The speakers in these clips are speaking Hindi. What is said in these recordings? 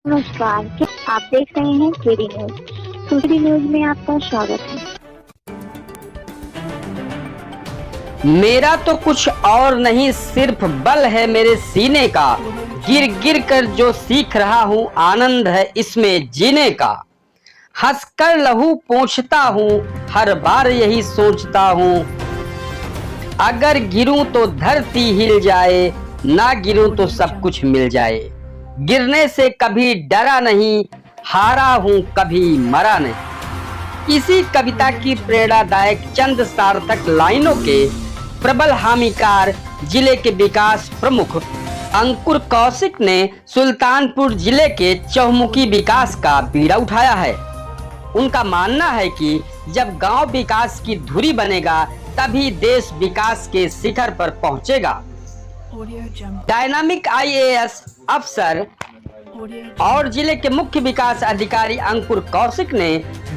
नमस्कार, आप देख रहे हैं केडी न्यूज। केडी न्यूज में आपका स्वागत है। मेरा तो कुछ और नहीं, सिर्फ बल है मेरे सीने का। गिर गिर कर जो सीख रहा हूँ, आनंद है इसमें जीने का। हंसकर लहू पोंछता हूँ, हर बार यही सोचता हूँ, अगर गिरूं तो धरती हिल जाए, ना गिरूं तो सब कुछ मिल जाए। गिरने से कभी डरा नहीं, हारा हूं कभी मरा नहीं। इसी कविता की प्रेरणादायक चंद सार्थक लाइनों के प्रबल हामीकार जिले के विकास प्रमुख अंकुर कौशिक ने सुल्तानपुर जिले के चहुमुखी विकास का बीड़ा उठाया है। उनका मानना है कि जब गांव विकास की धुरी बनेगा, तभी देश विकास के शिखर पर पहुंचेगा। डायनामिक आईएएस अफसर और जिले के मुख्य विकास अधिकारी अंकुर कौशिक ने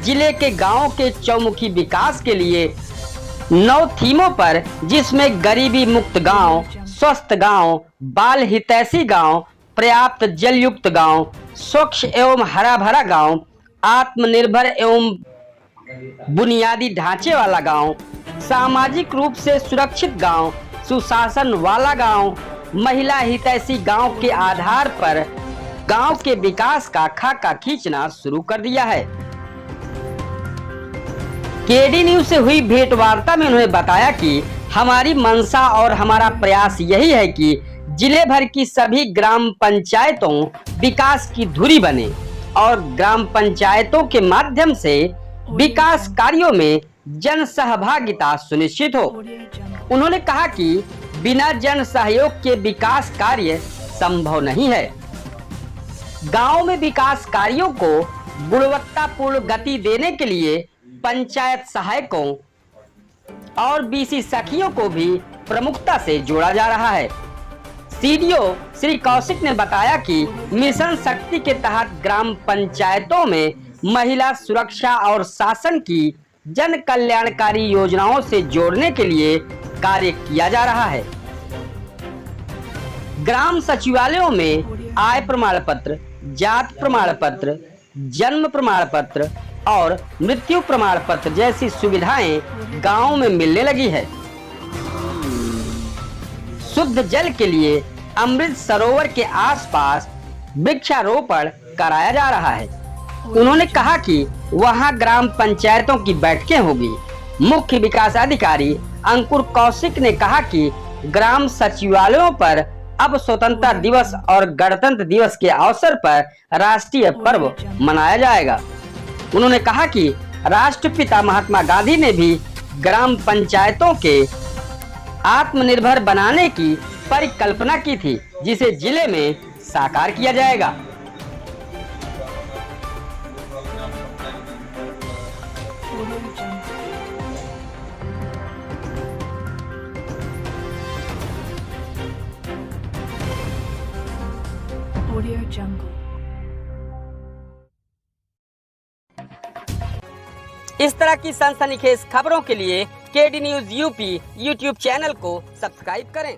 जिले के गांवों के चौमुखी विकास के लिए 9 थीमों पर, जिसमें गरीबी मुक्त गांव, स्वस्थ गांव, बाल हितैषी गांव, पर्याप्त जल युक्त गांव, स्वच्छ एवं हरा भरा गांव, आत्मनिर्भर एवं बुनियादी ढांचे वाला गांव, सामाजिक रूप से सुरक्षित गांव, सुशासन वाला गांव, महिला हितैषी गांव के आधार पर गांव के विकास का खाका खींचना शुरू कर दिया है। केडी न्यूज से हुई भेंटवार्ता में उन्होंने बताया कि हमारी मंशा और हमारा प्रयास यही है कि जिले भर की सभी ग्राम पंचायतों विकास की धुरी बने और ग्राम पंचायतों के माध्यम से विकास कार्यों में जन सहभागिता सुनिश्चित हो। उन्होंने कहा कि बिना जन सहयोग के विकास कार्य संभव नहीं है। गांव में विकास कार्यों को गुणवत्तापूर्ण गति देने के लिए पंचायत सहायकों और बीसी सखियों को भी प्रमुखता से जोड़ा जा रहा है। सीडीओ श्री कौशिक ने बताया कि मिशन शक्ति के तहत ग्राम पंचायतों में महिला सुरक्षा और शासन की जन कल्याणकारी योजनाओं से जोड़ने के लिए कार्य किया जा रहा है। ग्राम सचिवालयों में आय प्रमाण पत्र, जात प्रमाण पत्र, जन्म प्रमाण पत्र और मृत्यु प्रमाण पत्र जैसी सुविधाएं गांव में मिलने लगी है। शुद्ध जल के लिए अमृत सरोवर के आसपास वृक्षारोपण कराया जा रहा है। उन्होंने कहा कि वहां ग्राम पंचायतों की बैठकें होगी। मुख्य विकास अधिकारी अंकुर कौशिक ने कहा कि ग्राम सचिवालयों पर अब स्वतंत्रता दिवस और गणतंत्र दिवस के अवसर पर राष्ट्रीय पर्व मनाया जाएगा। उन्होंने कहा कि राष्ट्रपिता महात्मा गांधी ने भी ग्राम पंचायतों के आत्मनिर्भर बनाने की परिकल्पना की थी, जिसे जिले में साकार किया जाएगा। इस तरह की सनसनीखेज खबरों के लिए KD news UP YouTube channel को सब्सक्राइब करें।